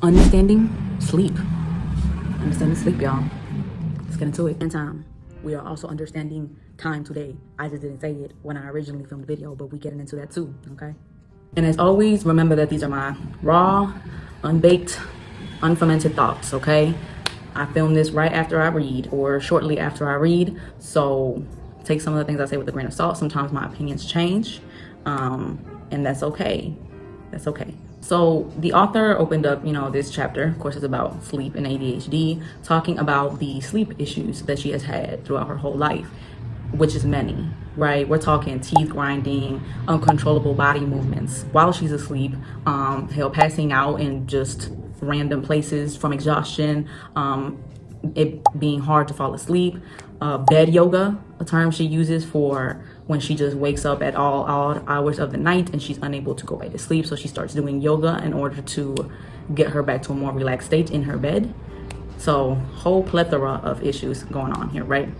Understanding sleep. Understanding sleep, y'all. Let's get into it. In time, we are also understanding time today. I just didn't say it when I originally filmed the video, but we getting into that too, okay? And as always, remember that these are my raw, unbaked, unfermented thoughts, okay? I film this right after I read or shortly after I read, so take some of the things I say with a grain of salt. Sometimes my opinions change, and that's okay. That's okay. So the author opened up, this chapter, of course, it's about sleep and ADHD, talking about the sleep issues that she has had throughout her whole life, which is many, right? We're talking teeth grinding, uncontrollable body movements while she's asleep, passing out in just random places from exhaustion, it being hard to fall asleep, bed yoga, a term she uses for when she just wakes up at all odd hours of the night and she's unable to go back to sleep. So she starts doing yoga in order to get her back to a more relaxed state in her bed. So whole plethora of issues going on here, right?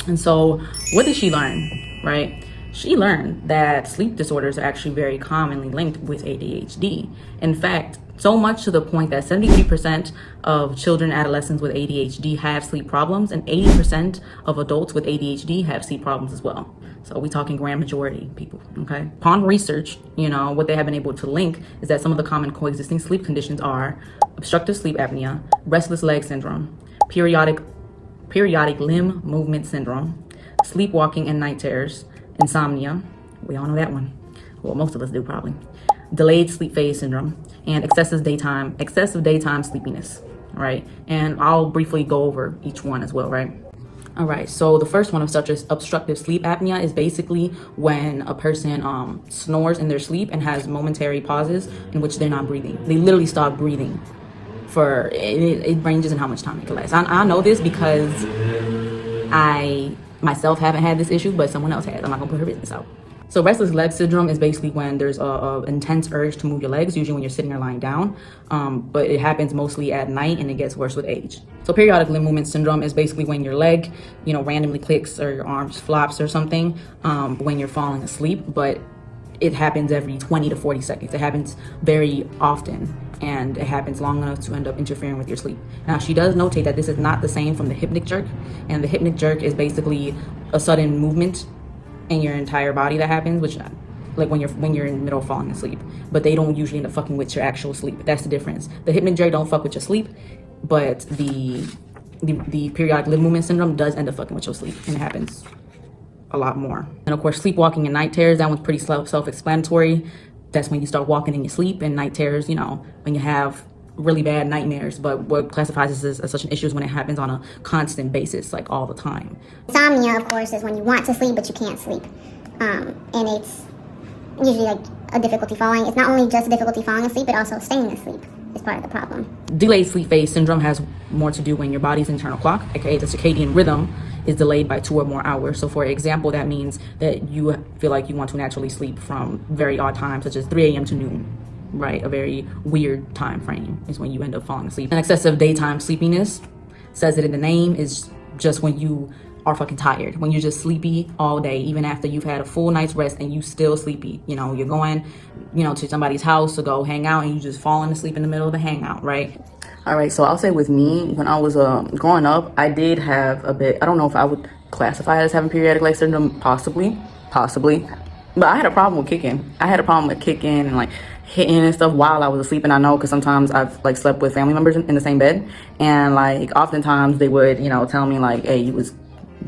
And so what did she learn, right? She learned that sleep disorders are actually very commonly linked with ADHD. In fact, so much to the point that 73% of children and adolescents with ADHD have sleep problems, and 80% of adults with ADHD have sleep problems as well. So we're talking grand majority people, okay? Upon research, what they have been able to link is that some of the common coexisting sleep conditions are obstructive sleep apnea, restless leg syndrome, periodic limb movement syndrome, sleepwalking and night terrors, insomnia, we all know that one. Well, most of us do probably. Delayed sleep phase syndrome, and excessive daytime sleepiness, right? And I'll briefly go over each one as well, right? All right, so the first one, obstructive sleep apnea, is basically when a person snores in their sleep and has momentary pauses in which they're not breathing. They literally stop breathing for, it ranges in how much time it can last. I know this because I myself haven't had this issue, but someone else has. I'm not gonna put her business out. So restless leg syndrome is basically when there's a intense urge to move your legs, usually when you're sitting or lying down, but it happens mostly at night and it gets worse with age. So periodic limb movement syndrome is basically when your leg, randomly clicks or your arms flops or something when you're falling asleep, but it happens every 20 to 40 seconds. It happens very often, and it happens long enough to end up interfering with your sleep. Now, she does notate that this is not the same from the hypnic jerk, and the hypnic jerk is basically a sudden movement in your entire body that happens, which like when you're in the middle of falling asleep, but they don't usually end up fucking with your actual sleep. That's the difference. The hypnic jerk don't fuck with your sleep, but the periodic limb movement syndrome does end up fucking with your sleep, and it happens a lot more. And of course, sleepwalking and night terrors, that one's pretty self-explanatory. That's when you start walking in your sleep, and night terrors, when you have really bad nightmares. But what classifies this as such an issue is when it happens on a constant basis, like all the time. Insomnia, of course, is when you want to sleep but you can't sleep, and it's usually like a difficulty falling. It's not only just a difficulty falling asleep, but also staying asleep is part of the problem. Delayed sleep phase syndrome has more to do when your body's internal clock, aka the circadian rhythm, is delayed by 2 or more hours. So for example, that means that you feel like you want to naturally sleep from very odd times, such as 3 a.m. to noon, right? A very weird time frame is when you end up falling asleep. And excessive daytime sleepiness, says it in the name, is just when you are fucking tired, when you're just sleepy all day, even after you've had a full night's rest and you still sleepy. You're going, to somebody's house to go hang out and you just falling asleep in the middle of the hangout, right? All right, so I'll say with me, when I was growing up, I did have a bit, I don't know if I would classify it as having periodic leg syndrome, possibly, but I had a problem with kicking. And like hitting and stuff while I was asleep. And I know because sometimes I've like slept with family members in the same bed, and like oftentimes they would, tell me like, hey,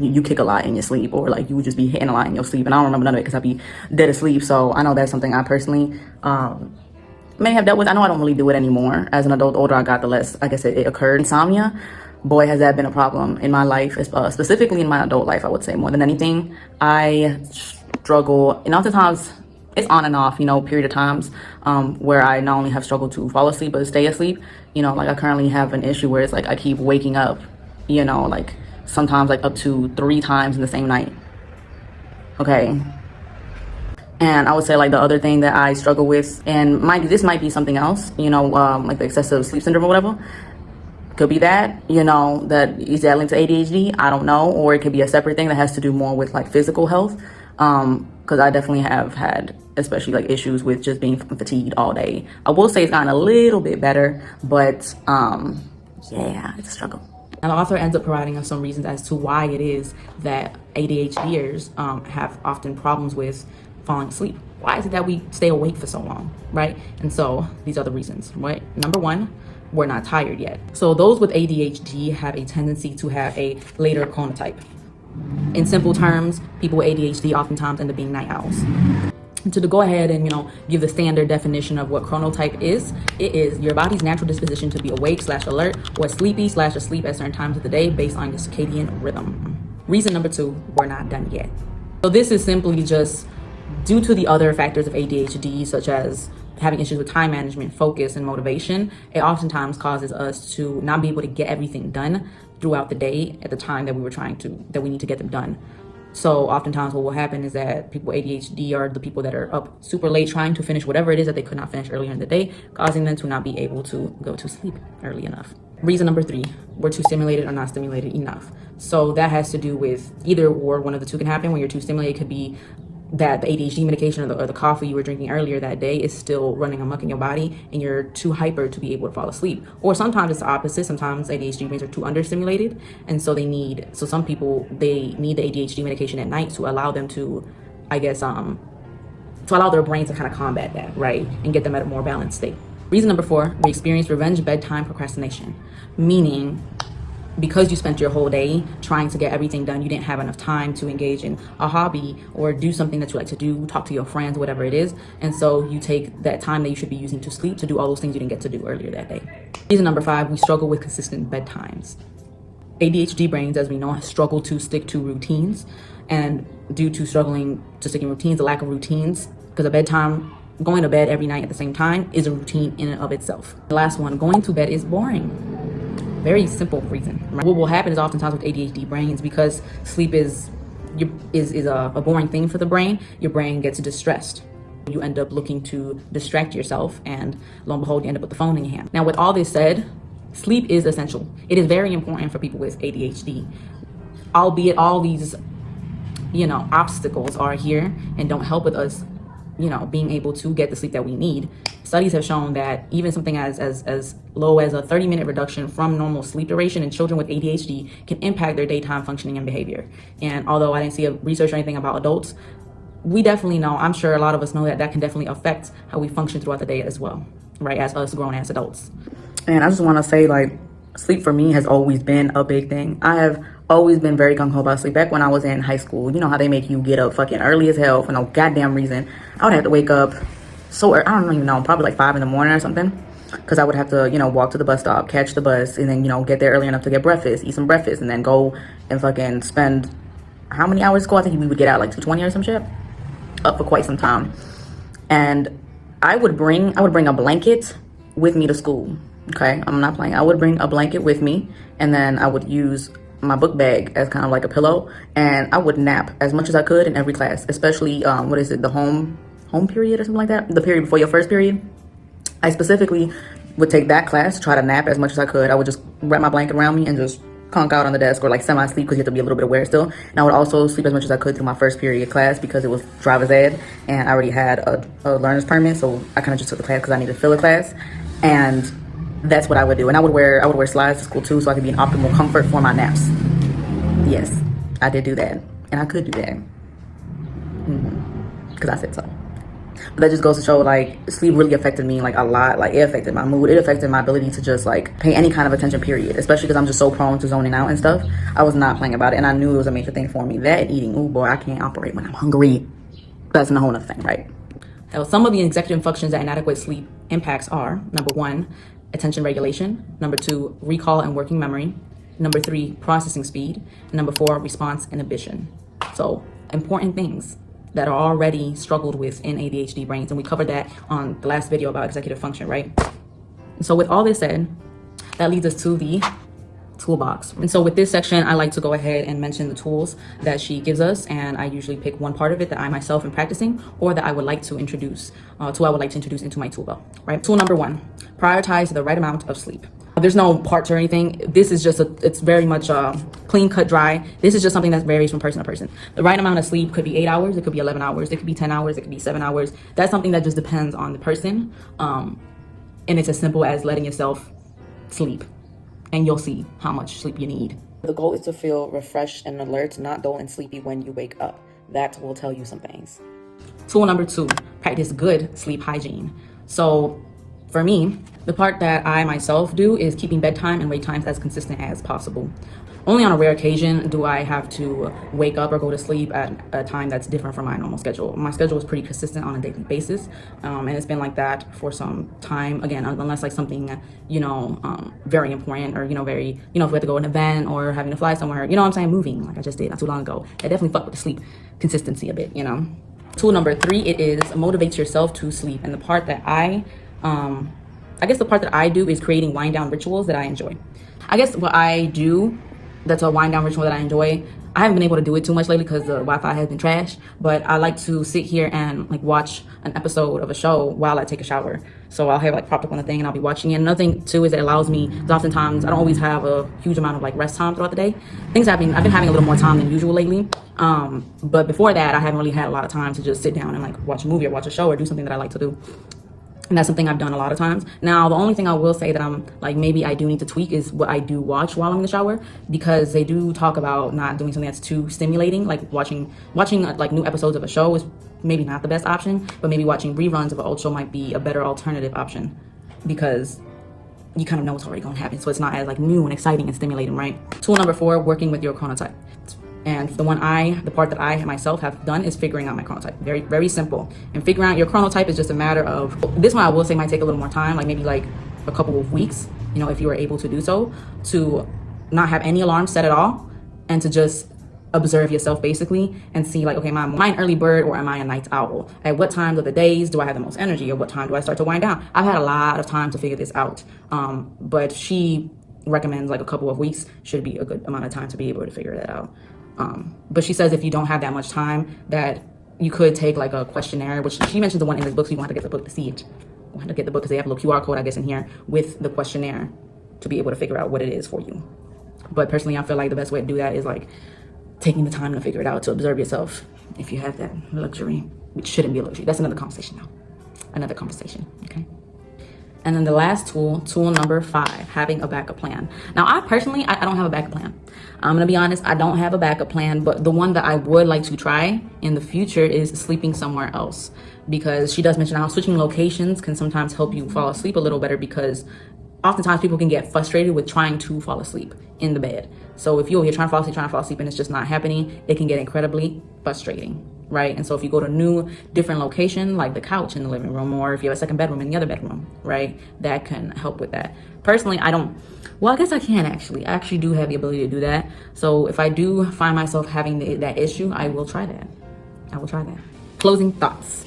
you kick a lot in your sleep, or like you would just be hitting a lot in your sleep. And I don't remember none of it because I'd be dead asleep. So I know that's something I personally may have dealt with. I know I don't really do it anymore. As an adult, older I got, the less, like I said, it occurred. Insomnia, boy, has that been a problem in my life, specifically in my adult life, I would say more than anything. I struggle, and oftentimes it's on and off, period of times where I not only have struggled to fall asleep, but stay asleep. Like I currently have an issue where it's like I keep waking up, like sometimes like up to 3 times in the same night. Okay. And I would say like the other thing that I struggle with, and this might be something else, like the excessive sleep syndrome or whatever. Could be that, that is that linked to ADHD? I don't know. Or it could be a separate thing that has to do more with like physical health. Because I definitely have had especially like issues with just being fatigued all day. I will say it's gotten a little bit better, but yeah, it's a struggle. Now the author ends up providing us some reasons as to why it is that ADHDers have often problems with falling asleep. Why is it that we stay awake for so long, right? And so these are the reasons, right? Number one, we're not tired yet. So those with ADHD have a tendency to have a later chronotype. In simple terms, people with ADHD oftentimes end up being night owls. And to go ahead and, give the standard definition of what chronotype is, it is your body's natural disposition to be awake/alert or sleepy/asleep at certain times of the day based on your circadian rhythm. Reason number two, we're not done yet. So this is simply just due to the other factors of ADHD, such as having issues with time management, focus, and motivation. It oftentimes causes us to not be able to get everything done throughout the day at the time that we need to get them done. So oftentimes what will happen is that people with ADHD are the people that are up super late trying to finish whatever it is that they could not finish earlier in the day, causing them to not be able to go to sleep early enough. Reason number three, we're too stimulated or not stimulated enough. So that has to do with either or, one of the two can happen. When you're too stimulated, it could be that the ADHD medication or the coffee you were drinking earlier that day is still running amok in your body and you're too hyper to be able to fall asleep. Or sometimes it's the opposite. Sometimes ADHD brains are too understimulated, and so some people, they need the ADHD medication at night to allow them to, to allow their brains to kind of combat that, right? And get them at a more balanced state. Reason number four, we experience revenge bedtime procrastination, meaning because you spent your whole day trying to get everything done, you didn't have enough time to engage in a hobby or do something that you like to do, talk to your friends, whatever it is. And so you take that time that you should be using to sleep to do all those things you didn't get to do earlier that day. Reason number five, we struggle with consistent bedtimes. ADHD brains, as we know, struggle to stick to routines. And due to struggling to stick in routines, the lack of routines, because a bedtime, going to bed every night at the same time is a routine in and of itself. The last one, going to bed is boring. Very simple reason. Right? What will happen is oftentimes with ADHD brains, because sleep is a boring thing for the brain, your brain gets distressed. You end up looking to distract yourself, and lo and behold, you end up with the phone in your hand. Now, with all this said, sleep is essential. It is very important for people with ADHD, albeit all these, obstacles are here and don't help with us, being able to get the sleep that we need. Studies have shown that even something as low as a 30-minute reduction from normal sleep duration in children with ADHD can impact their daytime functioning and behavior. And although I didn't see a research or anything about adults, we definitely know, I'm sure a lot of us know that can definitely affect how we function throughout the day as well, right, as us grown-ass adults. And I just want to say, sleep for me has always been a big thing. I have always been very gung-ho about sleep. Back when I was in high school, you know how they make you get up fucking early as hell for no goddamn reason. I would have to wake up so early, I don't even know, probably 5 in the morning or something, because I would have to, walk to the bus stop, catch the bus, and then, get there early enough to get breakfast, eat some breakfast, and then go and fucking spend how many hours school? I think we would get out 2:20 or some shit, up for quite some time. And I would bring a blanket with me to school. Okay, I'm not playing. I would bring a blanket with me, and then I would use my book bag as kind of like a pillow, and I would nap as much as I could in every class, especially the home period or something like that, the period before your first period. I specifically would take that class, try to nap as much as I could. I would just wrap my blanket around me and just conk out on the desk, or semi-sleep, because you have to be a little bit aware still. And I would also sleep as much as I could through my first period class, because it was driver's ed and I already had a learner's permit, so I kind of just took the class because I needed to fill a class. And that's what I would do. And I would wear slides to school too, so I could be in optimal comfort for my naps. Yes, I did do that, and I could do that because I said so. But that just goes to show, sleep really affected me, a lot. It affected my mood. It affected my ability to just, pay any kind of attention, period. Especially because I'm just so prone to zoning out and stuff. I was not playing about it, and I knew it was a major thing for me. That and eating. Oh, boy, I can't operate when I'm hungry. That's a whole other thing, right? Now, some of the executive functions that inadequate sleep impacts are, number one, attention regulation. Number two, recall and working memory. Number three, processing speed. And number four, response inhibition. So, important things that are already struggled with in ADHD brains. And we covered that on the last video about executive function, right? So with all this said, that leads us to the toolbox. And so with this section, I like to go ahead and mention the tools that she gives us. And I usually pick one part of it that I myself am practicing, or that I would like to introduce, into my tool belt, right? Tool number one, prioritize the right amount of sleep. There's no parts or anything. This is just it's very much clean cut, dry. This is just something that varies from person to person. The right amount of sleep could be 8 hours, it could be 11 hours, it could be 10 hours, it could be 7 hours. That's something that just depends on the person. And it's as simple as letting yourself sleep, and you'll see how much sleep you need. The goal is to feel refreshed and alert, not dull and sleepy when you wake up. That will tell you some things. Tool number 2, practice good sleep hygiene. So for me, the part that I myself do is keeping bedtime and wake times as consistent as possible. Only on a rare occasion do I have to wake up or go to sleep at a time that's different from my normal schedule. My schedule is pretty consistent on a daily basis, and it's been like that for some time. Again, unless like something, very important, or, very, if we have to go to an event or having to fly somewhere, what I'm saying, moving, like I just did not too long ago. That definitely fucked with the sleep consistency a bit, Tool number 3, it is motivate yourself to sleep. And the part that I guess the part that I do is creating wind down rituals that I enjoy. I guess what I do that's a wind down ritual that I enjoy, I haven't been able to do it too much lately because the Wi-Fi has been trash, but I like to sit here and like watch an episode of a show while I take a shower. So I'll have like propped up on the thing and I'll be watching it. Another thing too is that it allows me, because oftentimes I don't always have a huge amount of like rest time throughout the day. I've been having a little more time than usual lately. But before that, I haven't really had a lot of time to just sit down and like watch a movie or watch a show or do something that I like to do. And that's something I've done a lot of times. Now, the only thing I will say that I'm like, maybe I do need to tweak is what I do watch while I'm in the shower, because they do talk about not doing something that's too stimulating. Like watching like new episodes of a show is maybe not the best option, but maybe watching reruns of an old show might be a better alternative option, because you kind of know what's already going to happen. So it's not as like new and exciting and stimulating, right? Tool number 4, working with your chronotype. And the part that I myself have done is figuring out my chronotype. Very, very simple. And figuring out your chronotype is just a matter of, this one I will say might take a little more time, like maybe like a couple of weeks, if you were able to do so, to not have any alarms set at all, and to just observe yourself basically and see like, okay, am I an early bird or am I a night owl? At what times of the days do I have the most energy, or what time do I start to wind down? I've had a lot of time to figure this out, but she recommends like a couple of weeks should be a good amount of time to be able to figure that out. But she says if you don't have that much time, that you could take like a questionnaire, which she mentions the one in this book, so you want to get the book to see it. You want to get the book because they have a little QR code, I guess, in here with the questionnaire to be able to figure out what it is for you. But personally, I feel like the best way to do that is like taking the time to figure it out, to observe yourself, if you have that luxury, which shouldn't be a luxury. That's another conversation now. Another conversation, okay? And then the last tool number 5, having a backup plan. Now, I personally, I don't have a backup plan. I'm gonna be honest, I don't have a backup plan, but the one that I would like to try in the future is sleeping somewhere else, because she does mention how switching locations can sometimes help you fall asleep a little better, because oftentimes people can get frustrated with trying to fall asleep in the bed. So if you're trying to fall asleep and it's just not happening, it can get incredibly frustrating, right? And so if you go to a different location, like the couch in the living room, or if you have a second bedroom in the other bedroom, right, that can help with that. Personally, I guess I can actually. I actually do have the ability to do that. So if I do find myself having that issue, I will try that. Closing thoughts.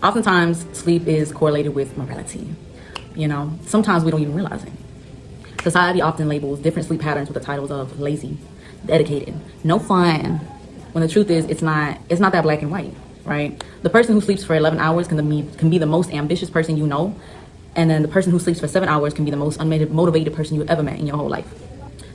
Oftentimes, sleep is correlated with morality. Sometimes we don't even realize it. Society often labels different sleep patterns with the titles of lazy, dedicated, no fun, when the truth is it's not that black and white, right? The person who sleeps for 11 hours can be the most ambitious person you know, and then the person who sleeps for 7 hours can be the most unmotivated person you've ever met in your whole life.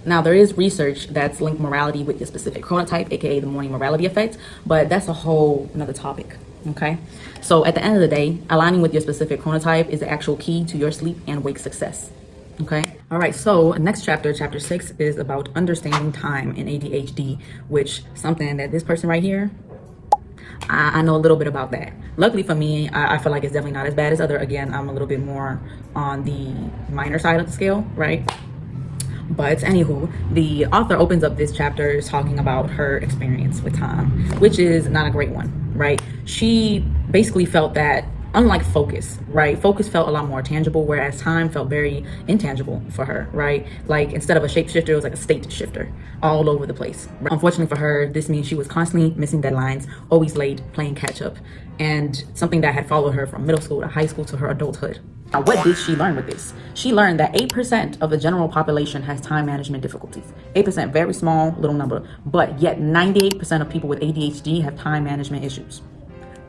Now, there is research that's linked morality with your specific chronotype, aka the morning morality effect, but that's a whole another topic, okay? So at the end of the day, aligning with your specific chronotype is the actual key to your sleep and wake success, okay? All right, so next chapter 6, is about understanding time in ADHD, which something that this person right here, I know a little bit about that. Luckily for me, I feel like it's definitely not as bad as other. Again, I'm a little bit more on the minor side of the scale, right? But anywho, the author opens up this chapter talking about her experience with time, which is not a great one, right? She basically felt that, unlike focus, right? Focus felt a lot more tangible, whereas time felt very intangible for her, right? Like instead of a shapeshifter, it was like a state shifter all over the place. Unfortunately for her, this means she was constantly missing deadlines, always late, playing catch up, and something that had followed her from middle school to high school to her adulthood. Now, what did she learn with this? She learned that 8% of the general population has time management difficulties. 8%, very small little number, but yet 98% of people with ADHD have time management issues.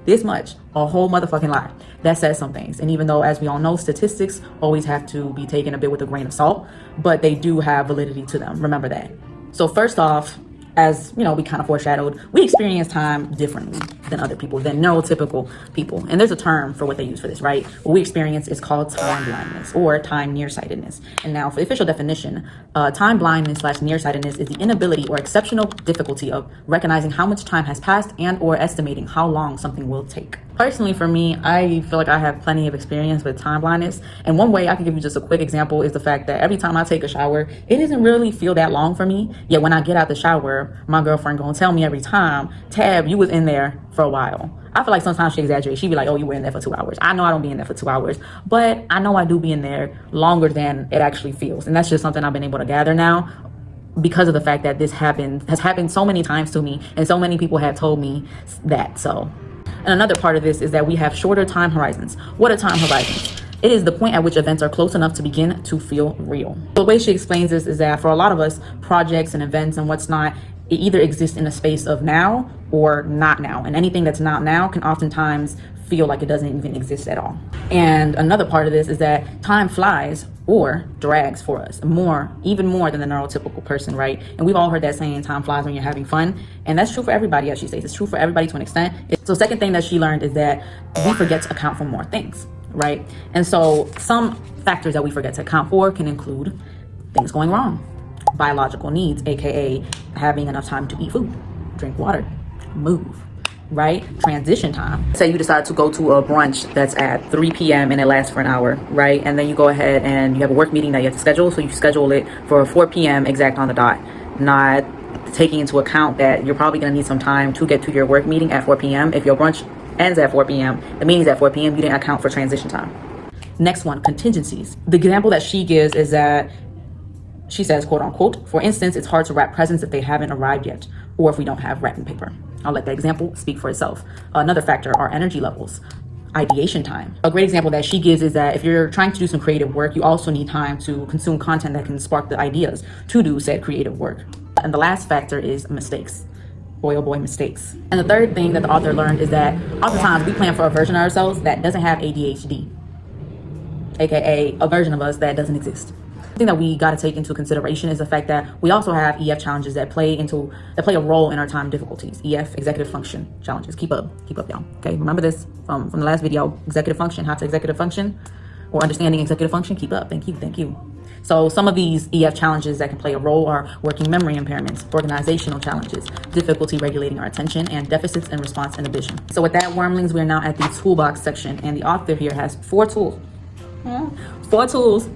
this much, a whole motherfucking lot. That says some things. And even though, as we all know, statistics always have to be taken a bit with a grain of salt, but they do have validity to them. Remember that. So first off, as you know, we kind of foreshadowed, we experience time differently than other people, than neurotypical people. And there's a term for what they use for this, right? What we experience is called time blindness or time nearsightedness. And now for the official definition, time blindness / nearsightedness is the inability or exceptional difficulty of recognizing how much time has passed and or estimating how long something will take. Personally, for me, I feel like I have plenty of experience with time blindness. And one way I can give you just a quick example is the fact that every time I take a shower, it doesn't really feel that long for me. Yet when I get out the shower, my girlfriend gonna tell me every time, Tab, you was in there for a while. I feel like sometimes she exaggerates. She'd be like, oh, you were in there for 2 hours. I know I don't be in there for 2 hours, but I know I do be in there longer than it actually feels. And that's just something I've been able to gather now, because of the fact that this has happened so many times to me, and so many people have told me that. So, and another part of this is that we have shorter time horizons. What are time horizons? It is the point at which events are close enough to begin to feel real. The way she explains this is that for a lot of us, projects and events and what's not, it either exists in a space of now or not now. And anything that's not now can oftentimes feel like it doesn't even exist at all. And another part of this is that time flies or drags for us even more than the neurotypical person, right? And we've all heard that saying, time flies when you're having fun. And that's true for everybody, as she says. It's true for everybody to an extent. So second thing that she learned is that we forget to account for more things, right? And so some factors that we forget to account for can include things going wrong, biological needs, aka having enough time to eat food, drink water, move, right? Transition time. Say you decide to go to a brunch that's at 3 p.m. and it lasts for an hour, right? And then you go ahead and you have a work meeting that you have to schedule. So you schedule it for 4 p.m. exact on the dot, not taking into account that you're probably going to need some time to get to your work meeting at 4 p.m. If your brunch ends at 4 p.m., the meeting's at 4 p.m., you didn't account for transition time. Next one, contingencies. The example that she gives is that she says, quote unquote, for instance, it's hard to wrap presents if they haven't arrived yet, or if we don't have wrapping paper. I'll let that example speak for itself. Another factor are energy levels, ideation time. A great example that she gives is that if you're trying to do some creative work, you also need time to consume content that can spark the ideas to do said creative work. And the last factor is mistakes. Boy, oh boy, mistakes. And the third thing that the author learned is that oftentimes we plan for a version of ourselves that doesn't have ADHD, aka a version of us that doesn't exist. The thing that we got to take into consideration is the fact that we also have EF challenges that play a role in our time difficulties. EF, executive function challenges. Keep up, y'all. Okay, remember this from the last video. Executive function, how to executive function, or understanding executive function. Keep up. Thank you. So some of these EF challenges that can play a role are working memory impairments, organizational challenges, difficulty regulating our attention, and deficits in response inhibition. So with that, wormlings, we are now at the toolbox section, and the author here has 4 tools. 4 tools.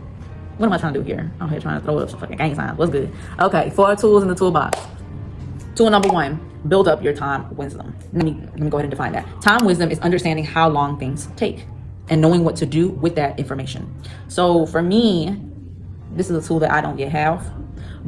What am I trying to do here? I'm here trying to throw up some fucking gang signs. What's good? Okay, 4 tools in the toolbox. Tool number 1, build up your time wisdom. Let me go ahead and define that. Time wisdom is understanding how long things take and knowing what to do with that information. So for me, this is a tool that I don't yet have,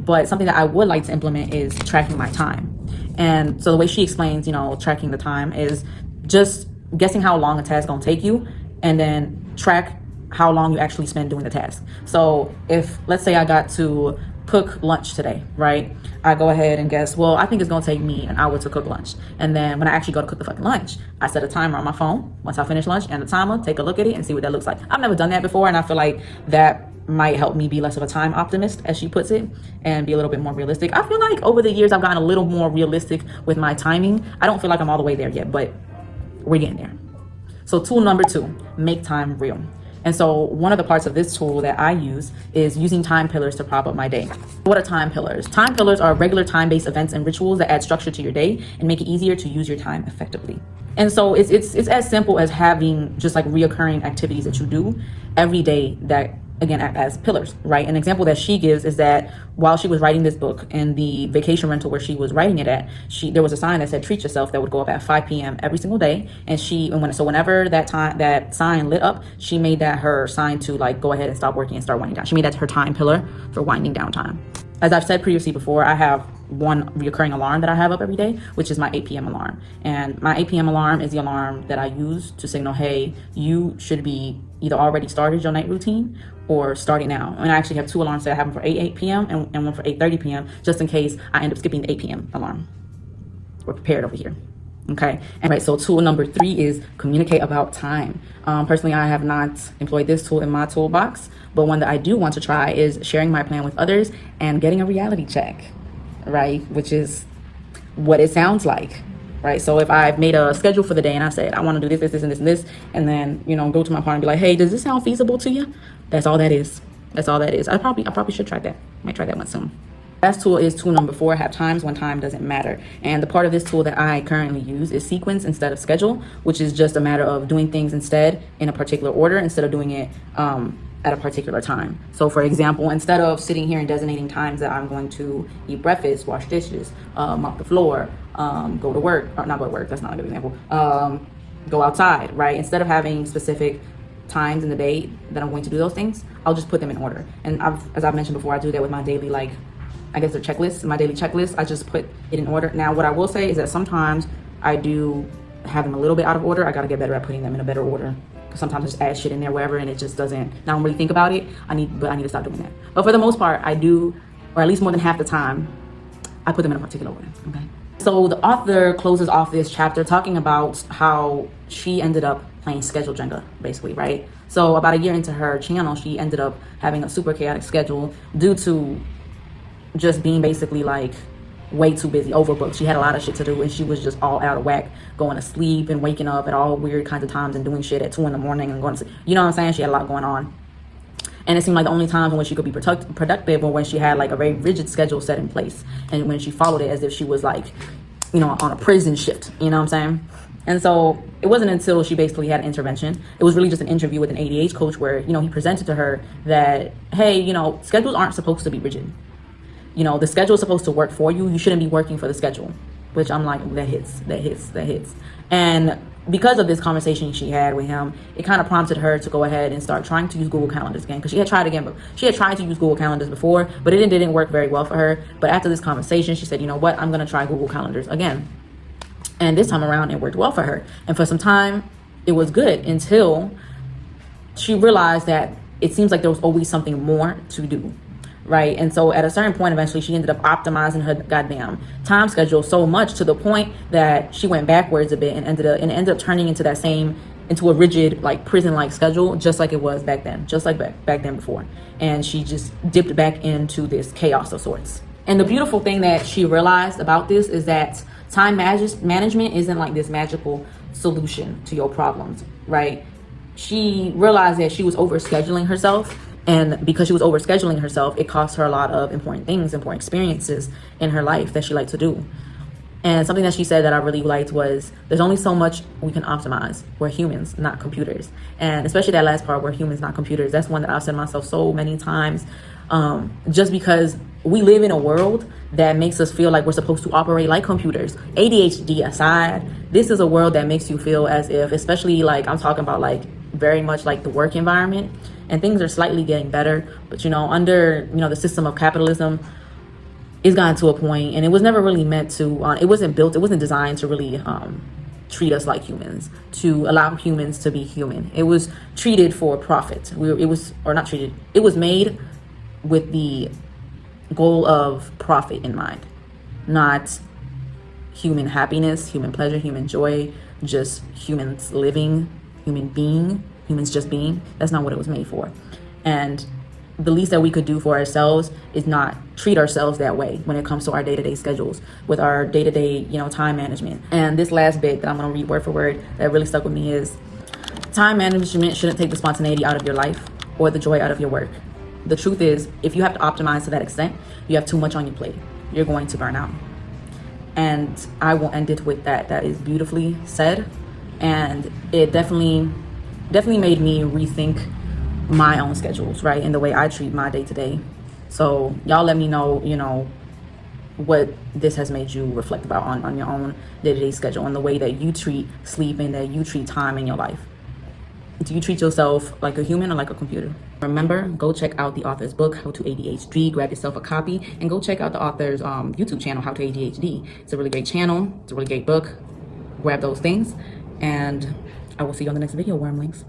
but something that I would like to implement is tracking my time. And so the way she explains, tracking the time is just guessing how long a task gonna take you, and then track how long you actually spend doing the task. So if, let's say I got to cook lunch today, right? I go ahead and guess, well, I think it's gonna take me an hour to cook lunch. And then when I actually go to cook the fucking lunch, I set a timer on my phone once I finish lunch and the timer, take a look at it and see what that looks like. I've never done that before, and I feel like that might help me be less of a time optimist, as she puts it, and be a little bit more realistic. I feel like over the years I've gotten a little more realistic with my timing. I don't feel like I'm all the way there yet, but we're getting there. So tool number 2, make time real. And so one of the parts of this tool that I use is using time pillars to prop up my day. What are time pillars? Time pillars are regular time-based events and rituals that add structure to your day and make it easier to use your time effectively. And so it's as simple as having just like reoccurring activities that you do every day that, again, act as pillars, right? An example that she gives is that while she was writing this book in the vacation rental where she was writing it at, there was a sign that said treat yourself that would go up at 5 p.m. every single day. And whenever that sign lit up, she made that her sign to like go ahead and stop working and start winding down. She made that her time pillar for winding down time. As I've said previously before, I have one recurring alarm that I have up every day, which is my 8 p.m. alarm. And my 8 p.m. alarm is the alarm that I use to signal, hey, you should be either already started your night routine or starting now. And I actually have 2 alarms that I have for 8 p.m. and one for 8:30 p.m. just in case I end up skipping the 8 p.m. alarm. We're prepared over here. Okay. And right, so tool number 3 is communicate about time. Personally, I have not employed this tool in my toolbox, but one that I do want to try is sharing my plan with others and getting a reality check, right? Which is what it sounds like, right? So if I've made a schedule for the day and I said, I want to do this, and this, and this, and then, go to my partner and be like, hey, does this sound feasible to you? That's all that is. That's all that is. I probably should try that. Might try that one soon. Last tool is tool number 4, have times when time doesn't matter. And the part of this tool that I currently use is sequence instead of schedule, which is just a matter of doing things instead in a particular order instead of doing it at a particular time. So for example, instead of sitting here and designating times that I'm going to eat breakfast, wash dishes, mop the floor, go to work, or not go to work, that's not a good example, go outside, right? Instead of having specific times in the day that I'm going to do those things, I'll just put them in order. And as I've mentioned before, I do that with my daily, I guess the checklist, my daily checklist. I just put it in order. Now, what I will say is that sometimes I do have them a little bit out of order. I got to get better at putting them in a better order. Because sometimes I just add shit in there wherever and it just doesn't, I don't really think about it. I need to stop doing that. But for the most part, I do, or at least more than half the time, I put them in a particular order, okay? So the author closes off this chapter talking about how she ended up playing schedule Jenga, basically, right? So about a year into her channel, she ended up having a super chaotic schedule due to just being basically way too busy, overbooked. She had a lot of shit to do and she was just all out of whack, going to sleep and waking up at all weird kinds of times and doing shit at 2 in the morning and going to sleep. You know what I'm saying? She had a lot going on. And it seemed like the only times in which she could be productive were when she had a very rigid schedule set in place. And when she followed it as if she was on a prison shift, you know what I'm saying? And so it wasn't until she basically had an intervention. It was really just an interview with an ADHD coach where, he presented to her that, hey, schedules aren't supposed to be rigid. The schedule is supposed to work for you. You shouldn't be working for the schedule, which I'm like, that hits. And because of this conversation she had with him, it kind of prompted her to go ahead and start trying to use Google Calendars again. Because she had tried to use Google Calendars before, but it didn't work very well for her. But after this conversation, she said, you know what? I'm going to try Google Calendars again. And this time around, it worked well for her. And for some time, it was good until she realized that it seems like there was always something more to do. Right. And so at a certain point, eventually, she ended up optimizing her goddamn time schedule so much to the point that she went backwards a bit and ended up turning into a rigid, prison-like schedule, just like it was back then, just like back then before. And she just dipped back into this chaos of sorts. And the beautiful thing that she realized about this is that time management isn't this magical solution to your problems. Right. She realized that she was overscheduling herself. And because she was overscheduling herself, it cost her a lot of important experiences in her life that she liked to do. And something that she said that I really liked was, there's only so much we can optimize. We're humans, not computers. And especially that last part, we're humans, not computers. That's one that I've said to myself so many times. Just because we live in a world that makes us feel like we're supposed to operate like computers. ADHD aside, this is a world that makes you feel as if, especially I'm talking about very much the work environment, and things are slightly getting better, but under the system of capitalism, it's gotten to a point, and it was never really meant to, it wasn't designed to really treat us like humans, to allow humans to be human. It was treated for profit. It was made with the goal of profit in mind, not human happiness, human pleasure, human joy, just humans living, humans just being. That's not what it was made for. And the least that we could do for ourselves is not treat ourselves that way when it comes to our day-to-day schedules, with our day-to-day, time management. And this last bit that I'm going to read word for word that really stuck with me is, time management shouldn't take the spontaneity out of your life or the joy out of your work. The truth is, if you have to optimize to that extent, you have too much on your plate. You're going to burn out. And I will end it with that. That is beautifully said. And it definitely made me rethink my own schedules, right? And the way I treat my day-to-day. So y'all let me know, what this has made you reflect about on your own day-to-day schedule and the way that you treat sleep and that you treat time in your life. Do you treat yourself like a human or like a computer? Remember, go check out the author's book, How to ADHD. Grab yourself a copy and go check out the author's YouTube channel, How to ADHD. It's a really great channel. It's a really great book. Grab those things. And I will see you on the next video, wormlings.